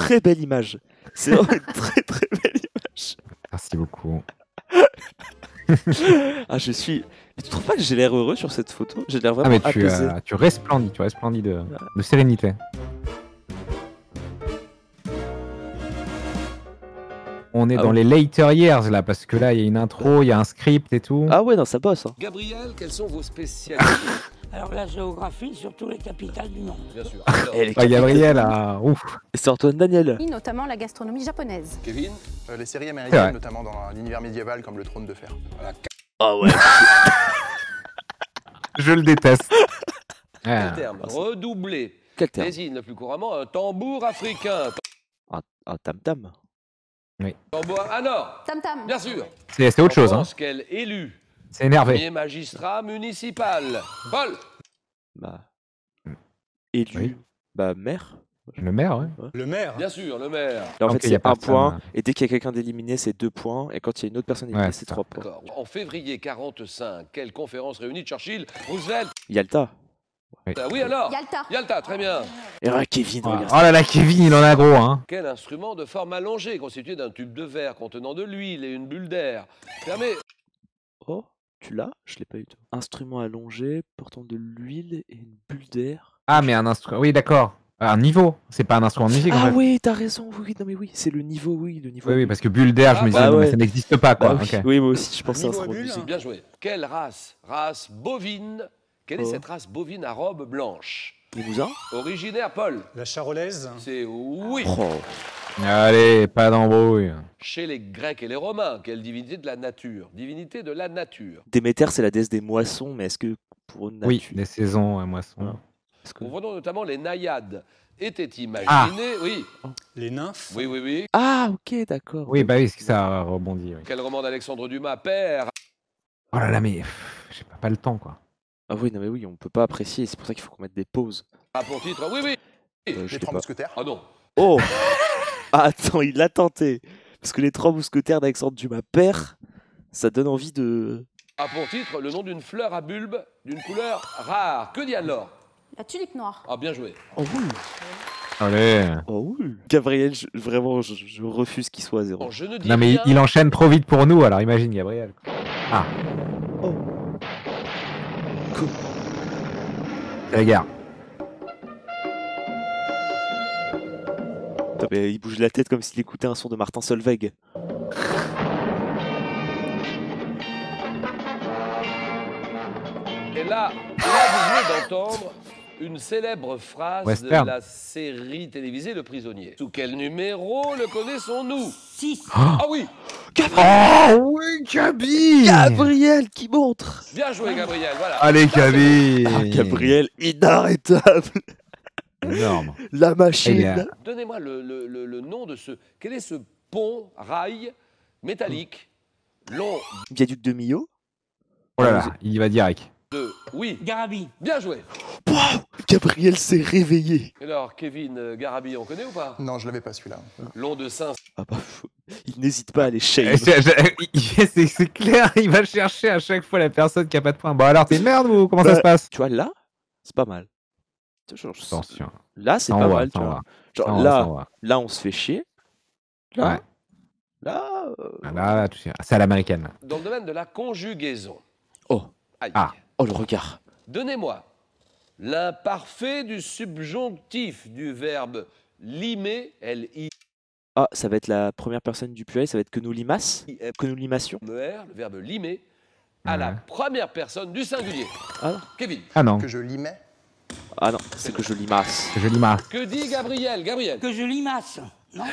très belle image. C'est vraiment une très très belle image. Merci beaucoup. Ah, je suis. Mais tu trouves pas que j'ai l'air heureux sur cette photo? J'ai l'air Ah vraiment mais apaisé. tu resplendis de sérénité. On est dans les later years là, parce que là il y a une intro, il y a un script et tout. Ah ouais, non, ça bosse. Hein. Gabriel, quelles sont vos spécialités? Alors la géographie, surtout les capitales du monde. Bien sûr. Gabriel, ouf. Et c'est Antoine Daniel. Notamment la gastronomie japonaise. Kevin, Les séries américaines, notamment dans l'univers médiéval comme le Trône de Fer. voilà. Ah ouais. Je le déteste. Quel terme redoubler Quel terme? désigne le plus couramment un tambour africain. Un tam-tam. Tambour. Ah non, Tam tam. bien sûr. C'est autre chose. On Hein. pense quel élu? C'est énervé. Premier magistrat municipal. Paul. Bah. Élu. Oui. Bah, maire. Le maire, ouais. Le maire. Bien sûr, le maire. Là, en Ok, fait, y a c'est un personne, point. hein. Et dès qu'il y a quelqu'un d'éliminé, c'est 2 points. Et quand il y a une autre personne éliminée, Ouais, c'est c'est 3 points. D'accord. En février 45, quelle conférence réunit Churchill, Roosevelt? Yalta. Oui alors. Yalta. Yalta, très bien. Et ouais, Kevin, Oh regarde. là là, Kevin, il en a gros, hein. Quel instrument de forme allongée, constitué d'un tube de verre contenant de l'huile et une bulle d'air, permet... Oh, tu l'as? Je l'ai pas eu. Instrument allongé, portant de l'huile et une bulle d'air. Ah, mais un instrument. Oui, d'accord. Un niveau. C'est pas un instrument de musique en Ah fait. oui, t'as raison. Oui, non mais oui, c'est le niveau, oui, le niveau. Oui, parce que bulle d'air, je me disais, bah non, mais ouais. ça n'existe pas, quoi. Bah oui, Ok. oui, moi aussi, je pensais à Niveau instrument de bulle. musique. Bien joué. Quelle race? Race bovine. Quelle est Oh. cette race bovine à robe blanche? Limousin? Originaire, Paul? La charolaise. C'est oui. Oh. Allez, pas d'embrouille. Chez les Grecs et les Romains, quelle divinité de la nature? Divinité de la nature. Déméter, c'est la déesse des moissons, mais est-ce que pour une Oui, nature des saisons, moissons. Voilà. Est-ce que- Comprenons notamment les naïades. Étaient imaginées, oui, Les nymphes. oui, oui, oui. Ah, ok, d'accord. Oui, bah oui, c'est que ça rebondit. Oui. Quel roman d'Alexandre Dumas, père? Oh là là, mais j'ai pas le temps, quoi. Ah oui, non mais oui, on peut pas apprécier, c'est pour ça qu'il faut qu'on mette des pauses. A pour titre, oui, oui. Je Les l'ai Trois pas. Mousquetaires. Ah non. Oh. Ah, attends, il l'a tenté. Parce que les 3 mousquetaires d'Alexandre Dumas père, ça donne envie de... A pour titre le nom d'une fleur à bulbe d'une couleur rare. Que dit alors? La tulipe noire. Ah, bien joué. Oh oui. Allez. Oh oui. Gabriel, vraiment, je refuse qu'il soit à 0. Bon, je ne dis Non, mais rien. il enchaîne trop vite pour nous, alors imagine, Gabriel. Ah. Oh. C'est la guerre. Putain, mais il bouge la tête comme s'il écoutait un son de Martin Solveig. Et là, vous venez d'entendre une célèbre phrase Western. de la série télévisée Le Prisonnier. Sous quel numéro le connaissons-nous? 6. Ah oui, Oh oui, Gabi. Gabriel qui montre. bien joué Gabriel, voilà. Allez, Gabi. Ah, Gabriel, inarrêtable. Énorme. La machine. Eh bien. Donnez-moi le nom de ce... Quel est ce pont, rail, métallique, long Viaduc de Millau. Oh là là, il y va direct. de... Oui, Garabi. bien joué. Wow, Gabriel s'est réveillé. Alors, Kevin Garabi, on connaît ou pas? Non, je l'avais pas celui-là. Long de 5. Ah bah, il n'hésite pas à les shame. C'est clair, il va chercher à chaque fois la personne qui a pas de points. Bon alors, t'es une merde ou comment ça se passe? Tu vois, là, c'est pas mal. Attention. Là, c'est Ça pas envoie, mal, tu ça vois. envoie. Genre, Ça envoie, là, ça envoie. là, on se fait chier. Là, Ouais. là. Ah, là, tu sais, c'est à l'américaine. là. Dans le domaine de la conjugaison. Oh, Aïe. Ah. oh, le regard. Donnez-moi l'imparfait du subjonctif du verbe limer, L-I-M-E-R, Ah, ça va être la première personne du pluriel, ça va être que nous limasses. Que nous limassions. le verbe limer, à la Ouais. première personne du singulier. Ah non. Kevin, Ah non, Que je limais. Ah non, c'est que je limasse. c'est joli marre. que dit Gabriel? Gabriel, Que je limace. Non.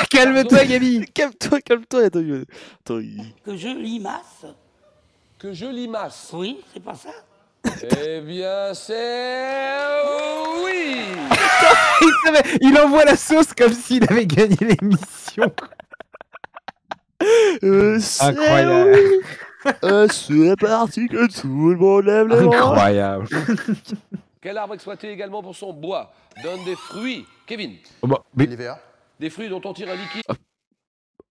Calme-toi, Gabi. Calme-toi, calme-toi. Attends, attends, Que je limace. que je limace. Oui, c'est pas ça. Eh bien, c'est... oui. Il envoie la sauce comme s'il avait gagné l'émission. c'est Incroyable. oui. C'est parti que tout le monde lève les bras. Incroyable. Quel arbre exploité également pour son bois donne des fruits? Kevin, Oh, bah, mais, L'IVA. des fruits dont on tire un liquide.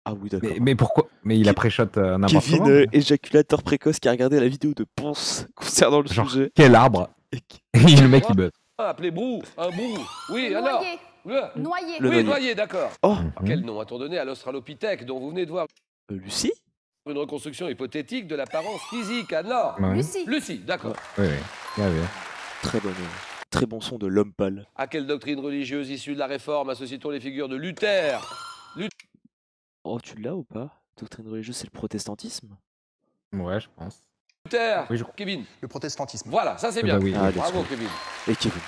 Ah oui, d'accord. mais pourquoi? Mais il a pré-shot n'importe Kevin, comment. éjaculateur précoce qui a regardé la vidéo de Ponce concernant le Genre, sujet. quel arbre? Et Et le mec il buzz. Appelé brou, un brou. Oui, alors? Noyer. Noyer. Le Oui, noyer. noyer, d'accord. Oh, Quel nom a-t-on donné à l'Australopithèque dont vous venez de voir Lucie? une reconstruction hypothétique de l'apparence physique? Alors, Ouais. Lucie. Lucie, d'accord. Oui, oui. Bien vu. Très bon son de l'homme pâle. À quelle doctrine religieuse issue de la Réforme associe-t-on les figures de Luther? Oh, tu l'as ou pas? Doctrine religieuse, c'est le protestantisme? Ouais, je pense. Luther, Oui, je- Kevin. Le protestantisme. Voilà, ça c'est Bah bien. oui. Ah, Bravo, let's go. Kevin. Et Kevin.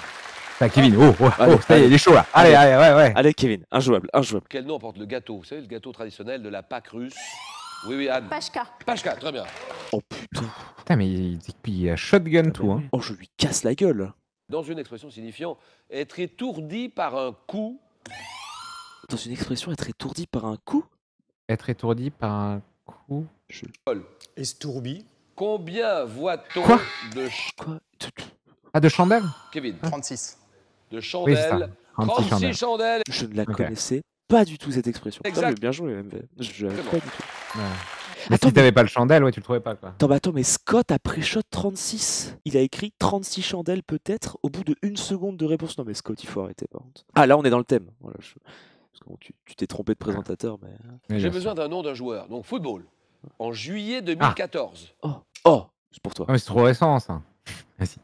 Ah, Kevin, oh, Allez, ça y est, allez. il est chaud là. Allez, Allez. allez, ouais. Allez, Kevin, injouable, injouable. Quel nom porte le gâteau? Vous savez, le gâteau traditionnel de la Pâque russe? Oui, oui, Anne. Pashka. Pashka, très bien. Oh putain. Putain, mais il a shotgun tout, hein. Oh, je lui casse la gueule. Dans une expression signifiant être étourdi par un coup, Dans une expression, être étourdi par un coup? Être étourdi par un coup. Estourbi. combien voit-on Quoi de Quoi? Ah, de chandelle Kevin, 36. de Oui, c'est chandelles? ça. 36 36 chandelles. chandelles. Je ne la Ok. connaissais pas du tout, cette expression. Putain, Exact. mais bien joué, MV. Je l'avais Très pas bon. du tout. Ouais. Mais Attends, si t'avais pas le chandelle, ouais, tu le trouvais pas, quoi. Attends, mais Scott a pré-shot 36. Il a écrit 36 chandelles peut-être au bout de 1 seconde de réponse. Non mais Scott, il faut arrêter par contre. Ah là, on est dans le thème. Voilà, parce que bon, tu t'es trompé de présentateur, mais... Oui, J'ai bien besoin sûr. d'un nom d'un joueur. Donc football. En juillet 2014. Oh, c'est pour toi. Ah, mais c'est trop récent, ça. Vas-y.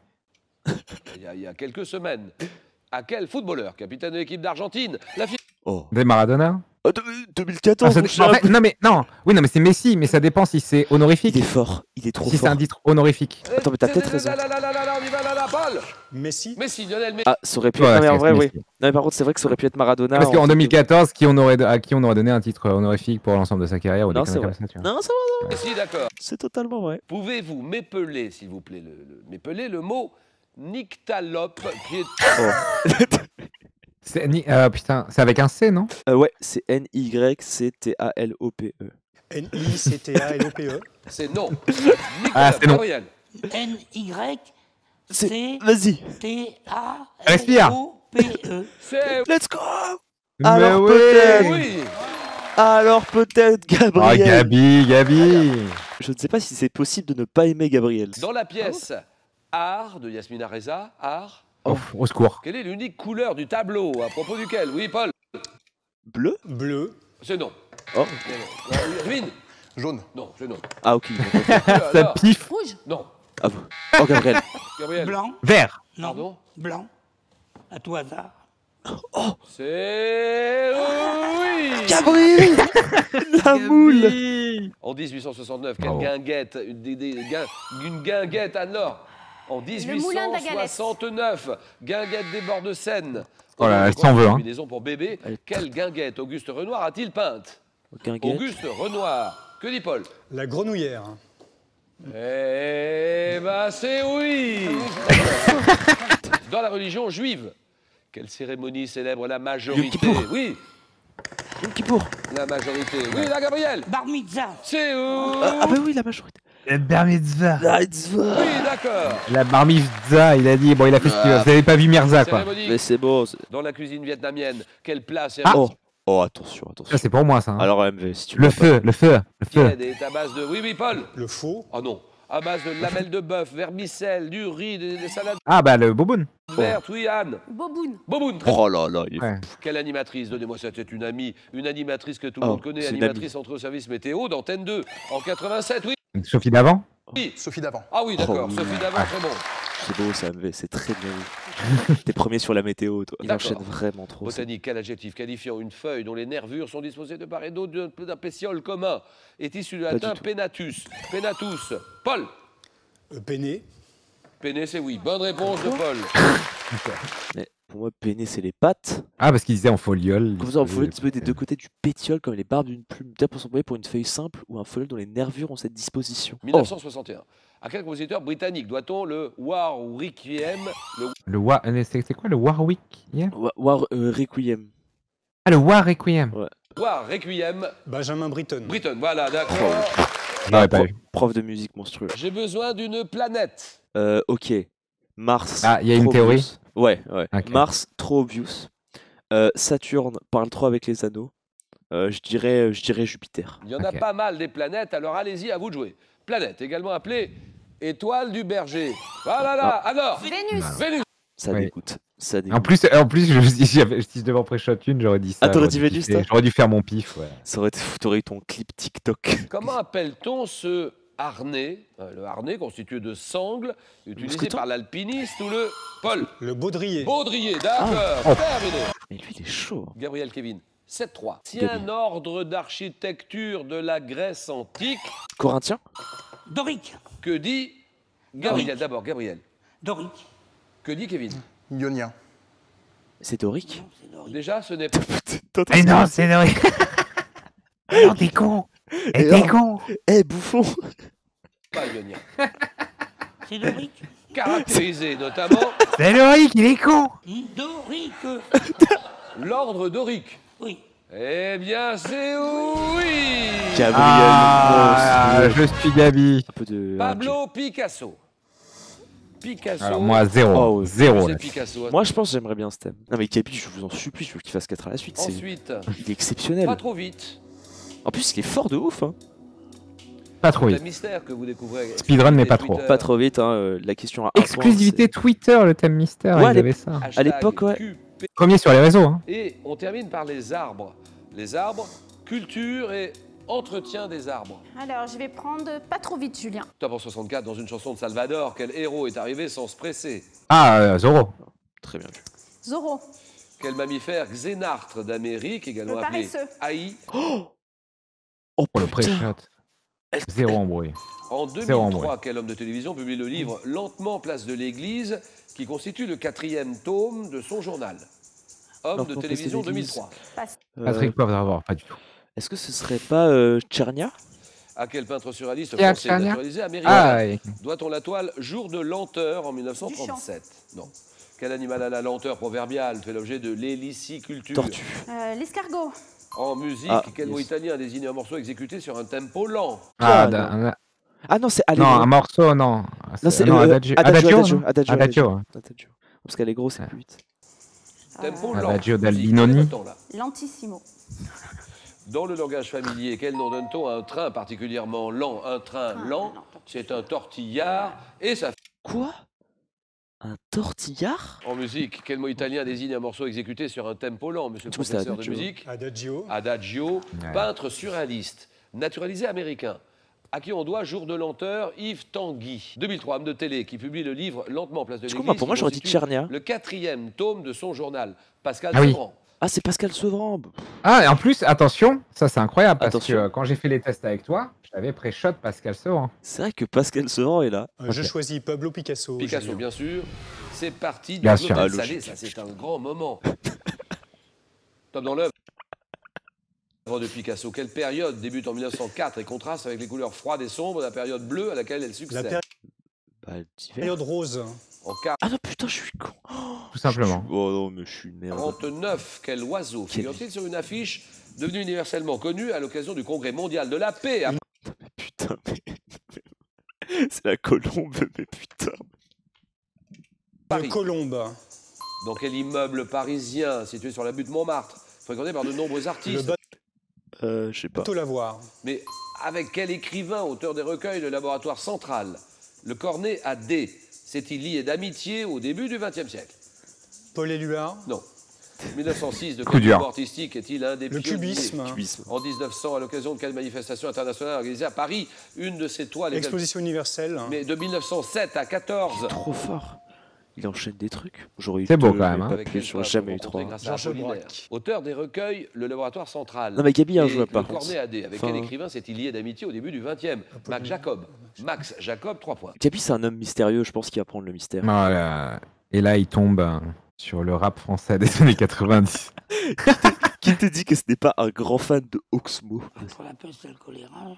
Il y a quelques semaines. À quel footballeur, capitaine de l'équipe d'Argentine, la fi- Oh. Des Maradona. Oh, 2014, Ah, mon ça- cher. en fait, non, mais non. Oui, non, mais c'est Messi, mais ça dépend si c'est honorifique. Il est fort, il est trop Si c'est fort. un titre honorifique. Attends, mais t'as peut-être raison. Là, on y va, là, Paul. Messi. Messi, Lionel Messi. Ah, ça aurait pu Ouais, être... Non mais en c'est vrai, oui. Messi. Non mais par contre, c'est vrai que ça aurait pu être Maradona. Parce qu'en fait, 2014, à qui on aurait donné un titre honorifique pour l'ensemble de sa carrière ou des Non, c'est conneries vrai. comme ça, tu vois. Non, c'est vrai, Messi, d'accord. c'est totalement vrai. Pouvez-vous m'épeler, s'il vous plaît, m'épeler le mot nyctalope, qui est Putain, c'est avec un C, non? Ouais, c'est N-Y-C-T-A-L-O-P-E. N-I-C-T-A-L-O-P-E. c'est non. Ah, c'est non. Gabriel. C'est... Vas-y, N-Y-C-T-A-L-O-P-E. C'est let's go. Mais Alors ouais. peut-être, oui. alors peut-être Ah, Gabriel. Gabi. Je ne sais pas si c'est possible de ne pas aimer Gabriel. Dans la pièce Art de Yasmina Reza, Art, Oh, au secours. quelle est l'unique couleur du tableau à propos duquel? Oui, Paul. Bleu? Bleu. Oh. C'est non. Non, non. Kevin. Jaune. Non, c'est non. Ah ok. Ça Alors, piffe. Rouge. non. Ah, bon. Oh Gabriel. Gabriel. Blanc. Vert. Non. Pardon. Blanc. À tout hasard. C'est oui. Gabriel. La moule. En 1869, quelle Bravo. guinguette, une guinguette à Nord. En moulin de la Galette. 1869, guinguette des bords de Seine. Oh là, elle s'en veut, hein. Combinaison pour bébé. Quelle guinguette Auguste Renoir a-t-il peinte? Guinguette. Auguste Renoir. Que dit Paul? La grenouillère. Eh ben c'est oui. Dans la religion juive, quelle cérémonie célèbre la majorité? Kippour. Oui, Yom Kippour. la majorité. Oui, la Gabriel. Bar mitzvah. C'est Ah bah oui, la majorité. La bar mitzvah. La mitzvah. oui, d'accord. La bar mitzvah, il a dit. Bon, il a fait ce qu'il veut. Vous avez pas vu Mirza, quoi. Cérémonie. Mais c'est bon. Dans la cuisine vietnamienne, quelle place est Oh. Oh, attention, attention. Ça, c'est pour moi, ça. hein. Alors MV, si tu Le l'as pas- feu, le feu, le feu. tiède est à base de... Oui, oui, Paul. Le faux. Oh non. À base de lamelles de bœuf, vermicelles, du riz, des salades Ah, bah, le boboun. vertes. Oui, Anne. Boboun. Boboun, très Oh là là, il est... Ouais. Quelle animatrice? Donnez-moi ça, c'est une amie, une animatrice que tout le Oh, monde connaît, c'est une animatrice entre au service météo d'Antenne 2 en 87, oui. Sophie d'avant. Sophie d'avant. Ah oui, d'accord, Oh, Sophie Davant, très bon. C'est beau ça MV, c'est très bien vu. T'es premier sur la météo, toi. Il D'accord. enchaîne vraiment trop. ça. Botanique, quel adjectif qualifiant une feuille dont les nervures sont disposées de part et d'autre d'un pétiole commun est issu du Pas latin du tout. penatus. Penatus. Paul. Péné. Péné, c'est oui. Bonne réponse de Paul. Mais pour moi, péné, c'est les pattes. Ah, parce qu'il disait en foliole. Comme ça, un foliole dispose des deux côtés du pétiole, comme les barbes d'une plume. Peut-être pour s'employer pour une feuille simple ou un foliole dont les nervures ont cette disposition. 1961. À quel compositeur britannique doit-on le Warwickiem? C'est quoi le Warwick yeah Requiem. Ah, le War Requiem. War Requiem. Benjamin Britten. Britten, voilà, d'accord. Je l'aurais pas vu. Prof de musique monstrueux. J'ai besoin d'une planète. Ok. Mars. Ah, il y a une trop théorie. obvious. Ouais. Ok. Mars, trop obvious. Saturne parle trop avec les anneaux. Je dirais Jupiter. Il y en a Ok. pas mal des planètes, alors allez-y, à vous de jouer. Planète, également appelée étoile du berger. Voilà là, alors Vénus. Vénus. Ça Oui. dégoûte. Ça En plus, si je devais en pré-shot une, j'aurais dit ça. Ah, t'aurais dit Vénusta? J'aurais dû faire mon pif, ouais. Ça aurait été fou, t'aurais eu ton clip TikTok. Comment appelle-t-on ce harnais, le harnais constitué de sangles, utilisé Mousqueton par l'alpiniste ou le... Paul. Le baudrier. Baudrier, d'accord, terminé. Mais lui, il est chaud. Gabriel Kevin, 7-3. Si Gabi. un ordre d'architecture de la Grèce antique, Corinthien? Dorique. que dit Gabriel? D'abord, Gabriel. Dorique. Que dit Kevin? Ionien. C'est dorique? Non, c'est Dorique. Déjà, ce n'est pas... Eh non, c'est vrai. Non, t'es con. Eh, t'es con. Eh, bouffon! pas ionien. C'est Dorique. Caractérisé notamment C'est Loïc, il est con. Dorique. l'ordre dorique. Oui. Eh bien, c'est oui. Gabriel, Ah, je suis Gabi. un peu de. Pablo Picasso. Picasso. Alors moi, zéro. Oh, ouais. Zéro. C'est Là. Picasso. Moi, je pense que j'aimerais bien ce thème. Non, mais Gabi, je vous en supplie, je veux qu'il fasse 4 à la suite. Ensuite, Il est exceptionnel. pas trop vite. En plus, il est fort de ouf. Hein. Pas trop Le vite. mystère que vous découvrez. Speedrun, mais pas Twitter, trop. Pas trop vite, hein. La question à un point, Exclusivité Twitter, le thème mystère, Ouais, il avait ça. hashtag à l'époque, ouais. QP. Premier sur les réseaux. Hein. Et on termine par les arbres. Les arbres, culture et entretien des arbres. Alors, je vais prendre pas trop vite, Julien. Top en 64, dans une chanson de Salvador, quel héros est arrivé sans se presser? Ah, Zoro. Très bien vu. Zorro. Quel mammifère xénartre d'Amérique, également Le appelé paresseux. Haï? Oh, Pour le putain. pré-shot. Zéro embrouille. En Zéro embrouille. 2003, quel homme de télévision publie le livre Lentement, place de l'Église, qui constitue le 4e tome de son journal? Homme Lentement, de place de télévision l'Église. 2003. Patrick Poivre, pas du tout. Est-ce que ce serait pas Tchernia? À quel peintre surréaliste Pierre français Tchernia naturalisé américain Ah, et- doit-on la toile Jour de lenteur en 1937? Non. Quel animal à la lenteur proverbiale fait l'objet de l'héliciculture? Tortue. L'escargot. En musique, Ah, quel mot yes. italien désigne un morceau exécuté sur un tempo lent? Ah, Ah, non. Ah non, c'est non, Allegro. un morceau, non. Non, c'est non, Adagio. Adagio, Adagio. non Adagio. Adagio, ouais. Adagio. Parce qu'Allegro, c'est Ouais. plus vite. Tempo Ah, lent. Adagio Musique, d'Albinoni. quel est votre temps, là? Lentissimo. Dans le langage familier, quel nom donne-t-on à un train particulièrement lent? Un train lent, c'est un tortillard et ça fait... Quoi? Un tortillard? En musique, quel mot italien désigne un morceau exécuté sur un tempo lent, monsieur le Je trouve que c'est professeur de Adagio. musique? Adagio. Adagio, Ouais. peintre surréaliste, naturalisé américain. À qui on doit Jour de lenteur, Yves Tanguy. 2003, homme de télé qui publie le livre Lentement, place de Je l'Église. comprends, pour moi, qui j'aurais dit constitue Tchernia. Le 4e tome de son journal. Pascal Ah oui. Sevran. Ah, c'est Pascal Sevran. Ah, et en plus, attention, ça c'est incroyable parce Attention. que quand j'ai fait les tests avec toi, j'avais pré-shot Pascal Sevran. C'est vrai que Pascal Sevran est là. Je choisis Pablo Picasso. Picasso, Julien. bien sûr. C'est parti Bien de sûr. Global Ah, Salé, logique. ça c'est un grand moment. Top dans l'œuvre de Picasso. Quelle période débute en 1904 et contraste avec les couleurs froides et sombres de la période bleue à laquelle elle La succède? Bah, d'hiver. période rose. En Ah non, putain, je suis con. Tout simplement. Oh non, mais je suis une merde. 49, quel oiseau figure-t-il sur une affiche devenue universellement connue à l'occasion du Congrès mondial de la paix? Putain, mais. C'est la colombe, mais putain. Paris. De Colombe. Dans quel immeuble parisien situé sur la butte Montmartre, fréquenté par de nombreux Le artistes? Je sais pas. bateau Lavoir. Mais avec quel écrivain, auteur des recueils Le Laboratoire Central? Le cornet à D s'est-il lié d'amitié au début du XXe siècle? Paul Éluard. Non. 1906, de Coup quel dur. groupe artistique est-il un des Le pionniers? cubisme. Cubisme. En 1900, à l'occasion de quelle manifestation internationale organisée à Paris? Une de ses toiles est... Exposition universelle. Mais de 1907 à 14. Trop fort. Il enchaîne des trucs. J'aurais eu C'est beau deux, quand mais même, hein. pas Avec plus, quel j'aurais peintre jamais eu rencontré 3. grâce à Georges Apollinaire. Braque. Auteur des recueils Le Laboratoire Central. Non, mais Gabi a un Et joueur, par le contre. cornet à D. Avec Enfin, quel écrivain s'est-il lié d'amitié au début du XXe? Max Jacob. Max Jacob, 3 points. Gabi, c'est un homme mystérieux, je pense qu'il va prendre le mystère. Voilà. Et là, il tombe sur le rap français des années 90. Qui te dit que ce n'est pas un grand fan de Oxmo? Entre la peste et le choléra.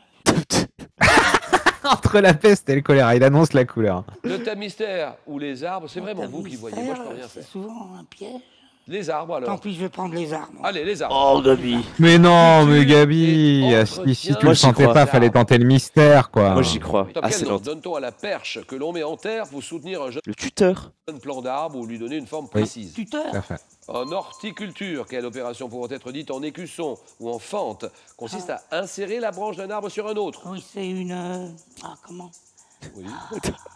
Entre la peste et le choléra, il annonce la couleur. Le thème mystère ou les arbres, c'est vraiment T'as vous vu qui le voyez. Moi, je fer, peux rien C'est faire. souvent un piège. Les arbres, alors. Tant pis, je vais prendre les arbres. Allez, les arbres. Oh, Gabi. Mais non, mais Culture Gabi, et ah, si entretien tu Moi, le j'y sentais crois. pas, fallait tenter le mystère, quoi. Moi, j'y crois. Top, Ah, quel c'est nom lent. donne-t-on à la perche que l'on met en terre pour soutenir un jeune Le tuteur. plan d'arbre ou lui donner une forme Oui. précise? Tuteur. Tout à fait. En horticulture, quelle opération pouvant être dite en écusson ou en fente consiste à insérer la branche d'un arbre sur un autre? Oui, c'est une... Ah, comment Oui.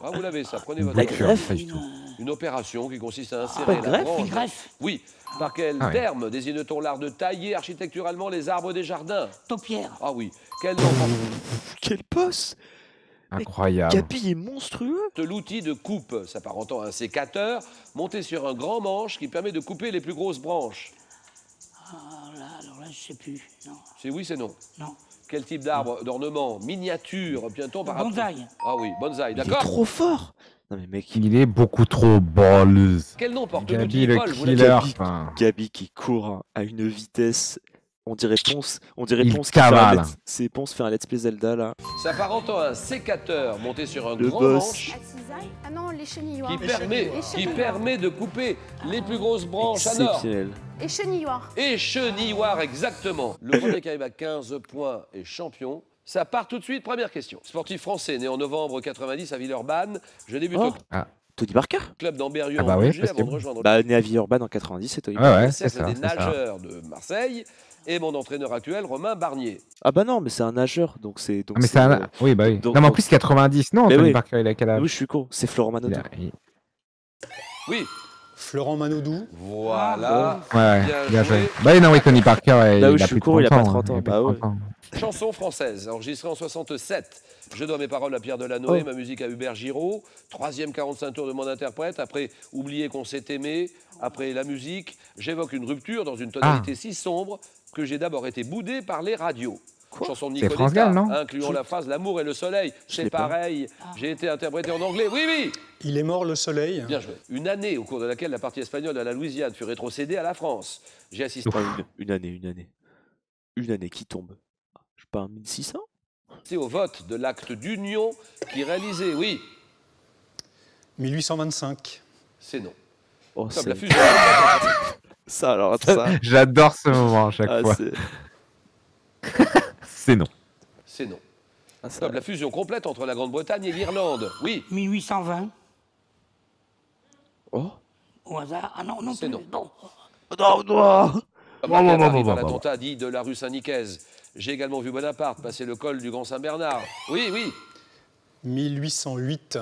Ah, vous l'avez ça, prenez votre La temps. greffe. Pas du tout. Une opération qui consiste à Pas insérer une la greffe, branche. Une greffe. Oui. Par quel Ah ouais. terme désigne-t-on l'art de tailler architecturalement les arbres des jardins? Taupière. Ah oui. Quel nom Quel boss! Incroyable. Capi est monstrueux! porte l'outil de coupe, s'apparentant à un sécateur, monté sur un grand manche qui permet de couper les plus grosses branches? Alors là, je sais plus. Non, C'est oui, c'est non. non. Quel type d'arbre d'ornement miniature obtient-on par Bonsaï. Ah oui, bonsaï, Il est d'accord. trop fort! Non mais mec, Il est beaucoup trop balleuse. Quel nom porte Gabi l'outil le Paul? Vous l'avez killer. Gabi. Enfin, Gabi qui court à une vitesse. On dirait Ponce Il qui fait un cavale. c'est Ponce fait un let's play Zelda là. S'apparentant à un sécateur monté sur un Le grand boss. manche À cisaille. Ah non, les chenilloirs. qui permet de couper les plus grosses branches à nord. Exceptionnel. Et chenilloirs. Et chenilloir, exactement. Le premier qui arrive à 15 points est champion. Ça part tout de suite, première question. Sportif français né en novembre 90 à Villeurbanne. Je débute Oh. au Tony Parker? club d'Amberieu Ah bah en oui, Belgique avant de possible. rejoindre Bah né à Villeurbanne en 90, c'est Tony ouais, Parker. ouais, le c'est cercle ça. des c'est ça. nageurs de Marseille. Et mon entraîneur actuel, Romain Barnier. Ah bah non, mais c'est un nageur, donc c'est. Ah, mais c'est un... Oui, bah oui. donc- non, mais en donc- plus 90, non, Mais Tony oui. Parker, il a quel âge? Oui, je suis con, c'est Florent Il Manodou. a- il- Oui, Florent Manodou. voilà. Ouais, Bien bien joué. joué. Bah oui, non, oui, Tony Parker, Là où il je a suis plus de con, il a 30 pas ans. 30 ans, Il a plus bah de ouais. 30 ans. Chanson française, enregistrée en 67. Je dois mes paroles à Pierre Delanoë, Oh. ma musique à Hubert Giraud. Troisième 45 tours de mon interprète. Après, oublier qu'on s'est aimé. Après, la musique. J'évoque une rupture dans une tonalité si sombre que j'ai d'abord été boudé par les radios. Chanson de C'est France Nicoletta, Gall, non incluant la phrase L'amour et le soleil. C'est l'ai pas. pareil. J'ai été interprété en anglais. Oui, oui. Il est mort le soleil. Bien joué. Une année au cours de laquelle la partie espagnole de la Louisiane fut rétrocédée à la France. J'ai assisté Oh, une année. Une année qui tombe. Je sais pas, 1600? au vote de l'acte d'union qui réalisait, oui, 1825. c'est non. Oh, Comme c'est- la fusion. ça alors, ça. J'adore ce moment à chaque Ah, fois. c'est- C'est non. C'est non. ah, ça- Comme la fusion complète entre la Grande-Bretagne et l'Irlande. Oui, 1820. Oh. Au hasard. Ah non, non C'est plus. non. Bon. Non, non. comme la Canne arrive à l'attentat dit de la rue Saint-Nicaise. J'ai également vu Bonaparte passer le col du Grand Saint-Bernard. Oui, oui. 1808.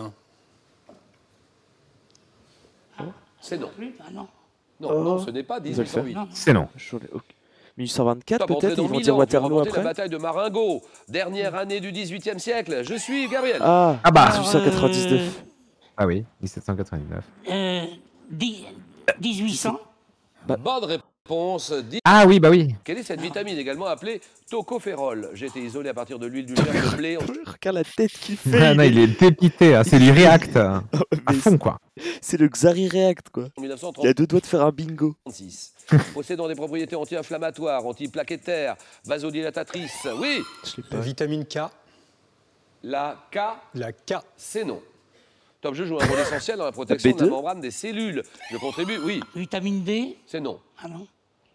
C'est non. Plus. Ah non. Non, Oh. non, ce n'est pas Ils veulent faire. 1808. Non. C'est non. J'en ai aucun- 1824 Top, entrée peut-être, dans ils vont Milan dire pour Waterloo remporter la après. bataille de Marengo. Dernière année du XVIIIe siècle. Je suis Gabriel. Ah, Ah bah. 1899. Ah oui, 1799. 1800. Bonne réponse. Ah oui, bah oui. Quelle est cette vitamine également appelée tocopherol? J'ai été isolé à partir de l'huile du germe de blé. Regarde la tête qu'il fait. Ah, non, il est dépité. Hein. C'est du React à Mais fond, quoi. c'est le Xari React quoi. En Il y a 1936. 2 doigts de faire un bingo. Possédant des propriétés anti-inflammatoires, antiplaquettaires, vasodilatatrices. Oui, Je l'ai La pas. vitamine K. la K, La K. c'est non. Top, je joue un rôle essentiel dans la protection de la B2? membrane des cellules. Je contribue, oui, Vitamine D. c'est non. Ah non.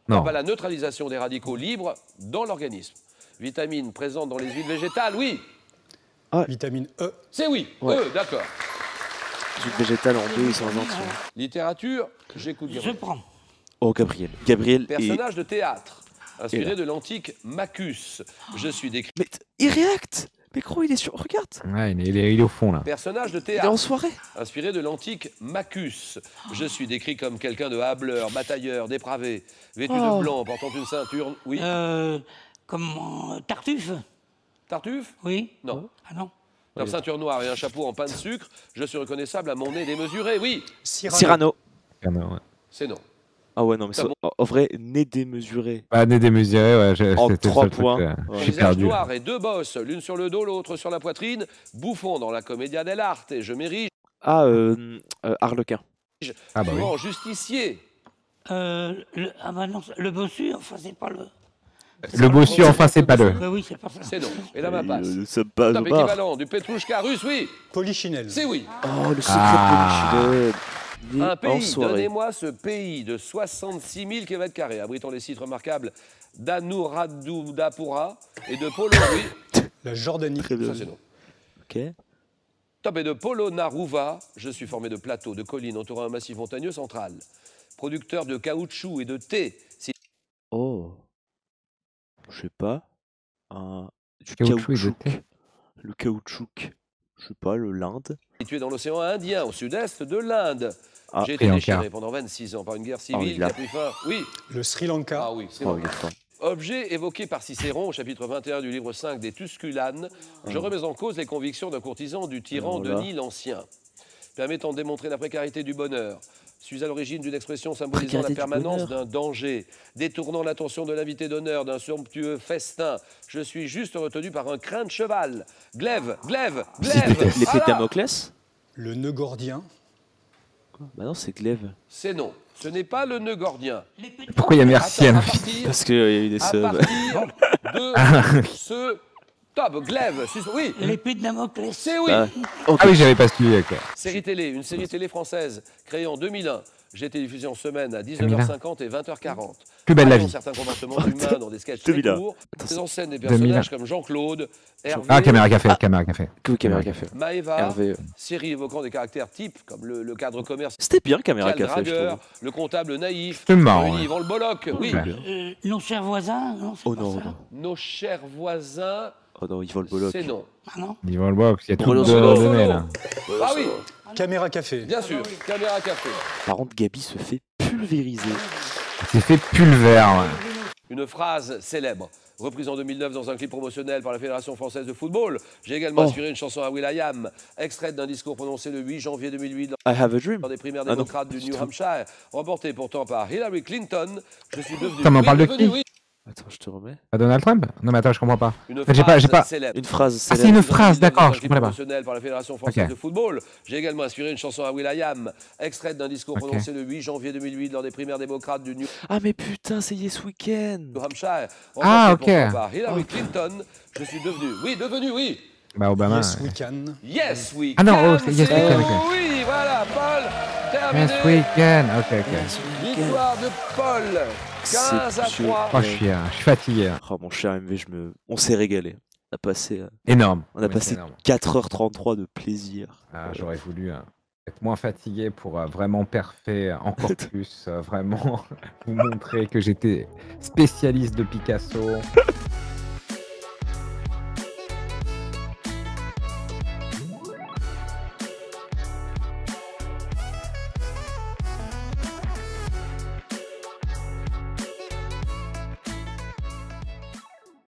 Non. Pas la neutralisation des radicaux libres dans l'organisme. Vitamine présente dans les huiles végétales, oui, Vitamine E. c'est oui. Ouais. D'accord. Jus végétal en 2, ils sont gentils. Littérature, j'écoute Je Gabriel. prends. Oh, Gabriel. Gabriel est... Personnage de théâtre, Et là. inspiré de l'antique Macus. Je suis décrit. Mais il réacte. Mais gros, il est sur... Regarde. Ouais, il est au fond, là. Personnage de Il est en théâtre, soirée. inspiré de l'antique Macus. Je suis décrit comme quelqu'un de hâbleur, batailleur, dépravé, vêtu Oh. de blanc, portant une ceinture. Oui. Comment Tartuffe. Tartuffe? Oui. Non. Ah non. Comme ceinture noire et un chapeau en pain de sucre, je suis reconnaissable à mon nez démesuré. Oui, Cyrano. Ah, non, ouais. c'est non. Ah ouais, non, mais Ça c'est- en vrai, nez démesuré. Bah, nez démesuré, ouais. En C'était le 3 seul truc, points. je Ouais. suis Visage perdu. là. noir et deux bosses, l'une sur le dos, l'autre sur la poitrine. Bouffon dans la Commedia dell'arte et je m'érige Ah, Harlequin. Ah bah oui. souvent justicier. Ah bah non, le bossu, enfin c'est pas le. Le bossu, enfin, c'est pas le. Bah oui, c'est pas ça. C'est non. Et là, ma passe. Ça passe Top au bar. équivalent du Petrouchka russe, oui, Polichinelle. c'est oui. Oh, le secret Ah. de Polichinelle. Il est Un en pays, soirée. donnez-moi ce pays de 66 000 km², abritant les sites remarquables d'Anuradhapura et de Polo. Oui, La Jordanie. Très bien. ça c'est non. Ok. Top et de Polonaruva, je suis formé de plateaux, de collines entourant un massif montagneux central. Producteur de caoutchouc et de thé. Oh. Je sais pas. Du Caoutchouc et de caoutchouc. thé. Le caoutchouc. Je sais pas, l'Inde. Situé dans l'océan Indien, au sud-est de l'Inde. Ah, J'ai été Sri Lanka. déchiré pendant 26 ans par une guerre civile il qui a- a pris fin. Oui. Le Sri Lanka. Ah oui, c'est Oh, bon. il est fort. Objet évoqué par Cicéron au chapitre 21 du livre 5 des Tusculanes, je remets en cause les convictions d'un courtisan du tyran Voilà. Denis l'Ancien, permettant de démontrer la précarité du bonheur. Suis à l'origine d'une expression symbolisant la Précarité du permanence bonheur. d'un danger, détournant l'attention de l'invité d'honneur d'un somptueux festin. Je suis juste retenu par un crin de cheval. Glaive, glaive, glaive. L'épée de Voilà. Damoclès. Le nœud gordien. Bah non, c'est glaive. C'est non. Ce n'est pas le nœud gordien. Pourquoi il y a merci Attends, à à partir, Parce qu'il y a eu des à subs. partir de ce... Top, glaive, oui, L'épée de Damoclès. c'est oui. Ah, ok. Ah oui, j'avais pas suivi. Ok. Série télé, une série télé française créée en 2001. J'ai été diffusée en semaine à 2001. 19h50 et 20h40. Plus belle la Voyons vie. certains comportements humains dans des sketchs très 2001. courts. Ces en scène des 2001. personnages comme Jean-Claude, Hervé, Ah, caméra café, caméra café. Que Caméra Café. Maëva, Hervé. série évoquant des caractères types comme le cadre commercial C'était bien Caméra Café, je dragueur, trouve. le comptable naïf, C'est marrant, Rudy ouais. Yvan le Bolloc, oui. Ouais. Nos chers voisins, non, c'est Oh pas non, ça. non. Nos chers voisins, Oh non, il vole Bollock. c'est non. Ah non. Ils vont le voir parce qu'il y a tout Bruno de Solo. donné là. Ah oui, Caméra café. bien sûr, caméra café. Par contre, Gabi se fait pulvériser. C'est fait pulvère. Ouais. Une phrase célèbre, reprise en 2009 dans un clip promotionnel par la Fédération française de football. J'ai également Oh. inspiré une chanson à Will.i.am, extraite d'un discours prononcé le 8 janvier 2008 I have a dream. lors des primaires Ah non, démocrates du pas du New tout. Hampshire, remporté pourtant par Hillary Clinton. Je suis devenu... Putain, mais on oui, parle de devenu, qui oui. Attends, je te remets. Pas Donald Trump? Non mais attends, je comprends pas. Une En fait, j'ai pas- célèbre. Une phrase Ah, c'est célèbre. une phrase, d'accord, je clip comprenais pas. promotionnel par la Fédération française Ok. de football. J'ai également inspiré une chanson à Will.i.am, extraite d'un discours Ok. prononcé le 8 janvier 2008 lors des primaires démocrates du New Ah mais putain, c'est Yes Weekend. Hampshire, Ah, remporté ok. pourtant par Hillary Clinton. Je suis devenu, oui. Bah Obama. Yes, ouais. we can. Yes, we Ah non, can, oh, c'est Yes, c'est we can, ok. oui, voilà, Paul, terminé. Yes weekend. Ok, ok. Victoire de Paul, 15 à C'est 3. Oh, je suis fatigué. Oh mon cher MV, on s'est régalé. On a passé, Énorme. on a Ouais, passé c'est énorme. 4h33 de plaisir. Ah, j'aurais voulu être moins fatigué pour vraiment parfait encore plus, vraiment vous montrer que j'étais spécialiste de Picasso.